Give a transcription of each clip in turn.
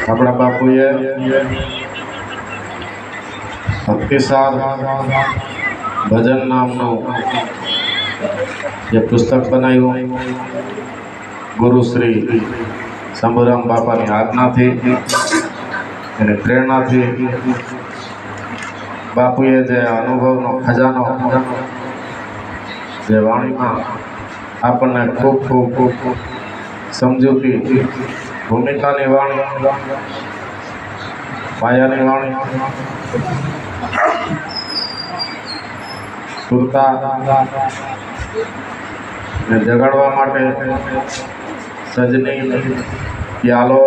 આપણા બાપુએ ભક્તિસાર ભજન નામનું જે પુસ્તક બનાવ્યું ગુરુ શ્રી શંભુરામ બાપાની આજ્ઞાથી અને પ્રેરણાથી બાપુએ જે અનુભવનો ખજાનો જે વાણીમાં આપણને ખૂબ ખૂબ ખૂબ સમજૂતી ભૂમિકાની વાણી પાયાની વાણી સુરતા ને જગાડવા માટે સજની યાલો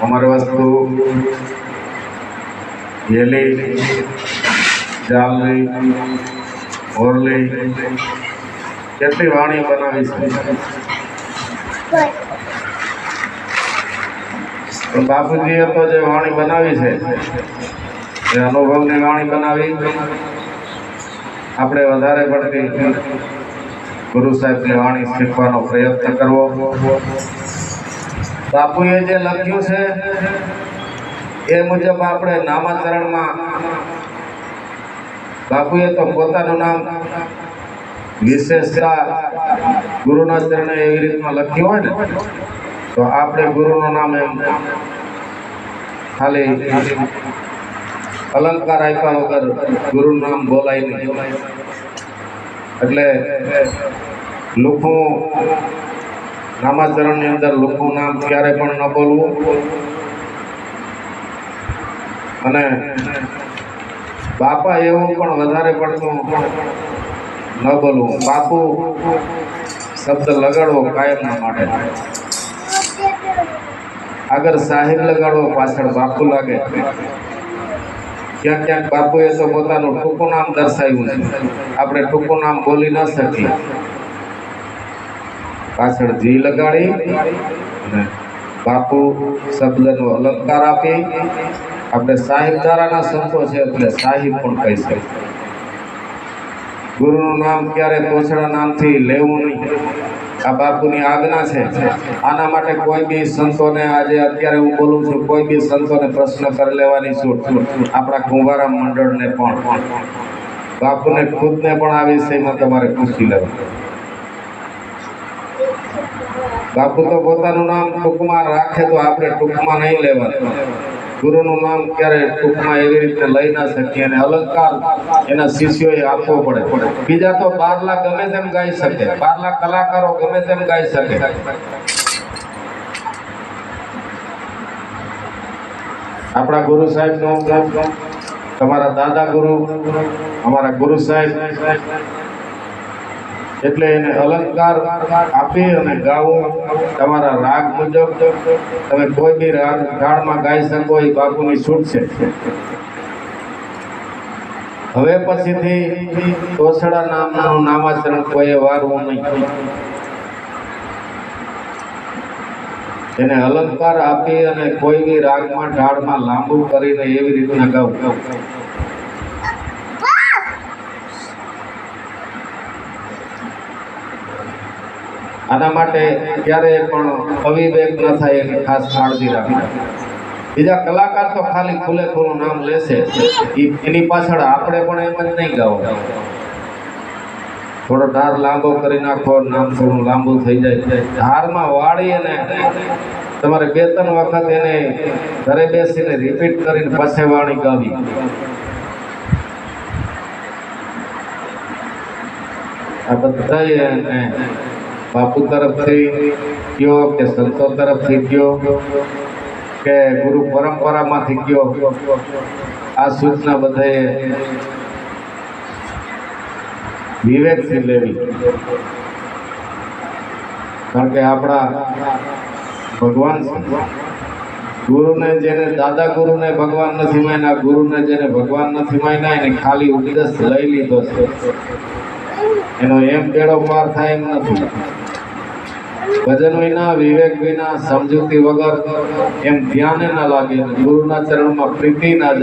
અમર વસ્તુ યેલી જાલની ઓરલી કેટલી વાણી બનાવી છે બાપુજીએ તો જે વાણી બનાવી છે એ અનુભવની વાણી બનાવી આપણે વધારે પડતી ગુરુ સાહેબની વાણી શીખવાનો પ્રયત્ન કરવો બાપુએ જે લખ્યું છે એ મુજબ આપણે નામાચરણમાં બાપુએ તો પોતાનું નામ વિશેષતા ગુરુના ચરણે એવી રીતમાં લખ્યું હોય ને તો આપણે ગુરુનું નામ એમ ખાલી અલંકાર આપ્યા વગર ગુરુનું નામ બોલાય નહીં એટલે લુખું નામાચરણની અંદર લુખું નામ ક્યારે પણ ન બોલવું અને બાપા એવું પણ વધારે પડતું ન બોલવું બાપુ શબ્દ લગાડવો કાયમના માટે આગળ સાહેબ લગાડવો પાછળ બાપુ લાગે ક્યાંક ક્યાંક બાપુએ તો પોતાનું ટૂંકું નામ દર્શાવ્યું છે આપણે ટૂંકું નામ બોલી ન શકીએ પાછળ જી લગાડી અને બાપુ શબ્દનો અલંકાર આપી આપણે સાહિબદારાના સંતો છે એટલે સાહિબ પણ કહી શકીએ ગુરુનું નામ ક્યારે તોછડા નામથી લેવું નહીં આ બાપુની આજ્ઞા છે આના માટે કોઈ બી સંતોને આજે અત્યારે હું બોલું છું કોઈ બી સંતોને પ્રશ્ન કરી લેવાની છૂટ આપણા કુંભારામ મંડળને પણ બાપુને ખુદને પણ આ વિષયમાં તમારે પૂછી લેવું બાપુ તો પોતાનું નામ ટૂંકમાં રાખે તો આપણે ટૂંકમાં નહીં લેવાનું ગુરુનું નામ ક્યારે ટૂંકમાં એવી રીતે લઈ ના શકીએ અને અલંકાર એના શિષ્યોએ આપવો પડે બીજા તો 12 લાખ ગમે તેમ ગાઈ શકે 12 લાખ કલાકારો ગમે તેમ ગાઈ શકે આપણા ગુરુ સાહેબનો તમારા દાદા ગુરુ અમારા ગુરુ સાહેબ એટલે એને અલંકાર આપી અને ગાવું તમારા રાગ મુજબ તમે કોઈ બી રાગ ઢાળમાં ગાઈ શકો એ બાપુની છૂટ છે હવે પછીથી તોછડા નામનું નામાચરણ કોઈએ વારવું નહીં એને અલંકાર આપી અને કોઈ બી રાગમાં ઢાળમાં લાંબુ કરીને એવી રીતના ગાવું આના માટે ક્યારેય પણ અવિવેક ન થાય એની ખાસ કાળજી રાખવી બીજા કલાકાર તો ખાલી ખુલે ખુલ્લું નામ લેશે એની પાછળ આપણે પણ એમ જ નહીં ગાવો થોડો ધાર લાંબો કરી નાખો નામ થોડું લાંબુ થઈ જાય ધારમાં વાળી અને તમારે 2-3 વખત એને ઘરે બેસીને રિપીટ કરીને પછી વાણી ગાવી આ બધા બાપુ તરફથી કયો કે સંતો તરફથી કયો કે ગુરુ પરંપરામાંથી કયો આ સૂચના બધાએ વિવેકથી લેવી કારણ કે આપણા ભગવાન ગુરુને જેને દાદા ગુરુને ભગવાન નથી માન્યા ગુરુને જેને ભગવાન નથી માન્યા એને ખાલી ઉપદેશ લઈ લીધો છે એનો એમ બેડો પાર થાય એમ નથી ભજન વિના વિવેક વિના સમજૂતી વગર એમ ધ્યાને ના લાગે ગુરુના ચરણમાં પ્રીતિ ના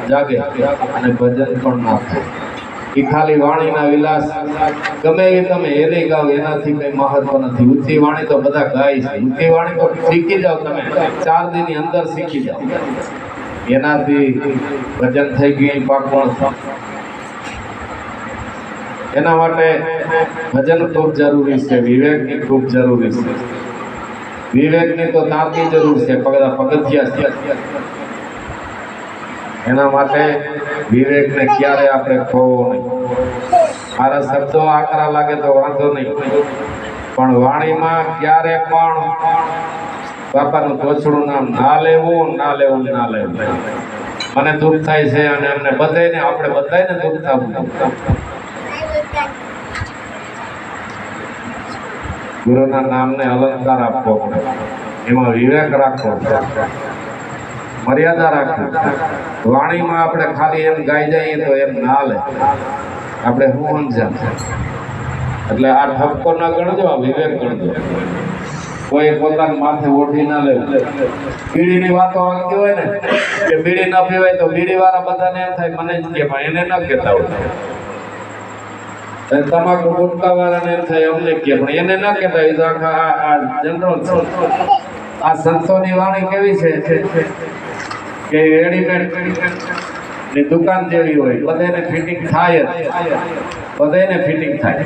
જાગે અને ભજન પણ ના થાય એ ખાલી વાણીના વિલાસ ગમે એ તમે એલી ગાઓ એનાથી કઈ મહત્વ નથી. ઊંચી વાણી તો બધા ગાય છે. ઊંચી વાણી તો શીખી જાઓ તમે, 4 દિનની અંદર શીખી જાઓ. એનાથી ભજન થઈ ગયું પાકું. એના માટે ભજન ખૂબ જરૂરી છે. વિવેકની ખૂબ જરૂરી છે. વિવેકની તો તાતી જરૂર છે, પગથિયા છે. એના માટે વિવેકને ક્યારે આપણે ખોવો નહીં. મારા શબ્દો આકરા લાગે તો વાંધો નહીં, પણ વાણીમાં ક્યારે પણ બાપાનું તોછડું નામ ના લેવું, ના લેવું, ના લેવું. મને દુઃખ થાય છે અને અમને બધાને, આપણે બધાને દુઃખ થવું. ગુરુના નામને અલંકાર આપવો પડે, એમાં વિવેક રાખવો પડે, મર્યાદા રાખવી. વાણીમાં આપણે ખાલી એમ ગાઈ જઈએ તો એમ ના લે, આપણે શું સમજાય. એટલે આ ઠપકો ના ગણજો, આ વિવેક ગણજો. કોઈ પોતાના માથે ઓઢી ના લેવું. બીડીની વાતો આવતી હોય ને કે બીડી ના પીવાય, તો બીડી વાળા બધાને એમ થાય મને જ કે એને ન કહેતા હોય. તમાકુ ગુટકા વાળાને એમ થાય અમને કે પણ એને ન કહેતા હોય. તો આખા જનરલ આ સંતોની વાણી કેવી છે કે રેડીમેડ ની દુકાન જેવી હોય, બધાને ફિટિંગ થાય જ, બધાને ફિટિંગ થાય.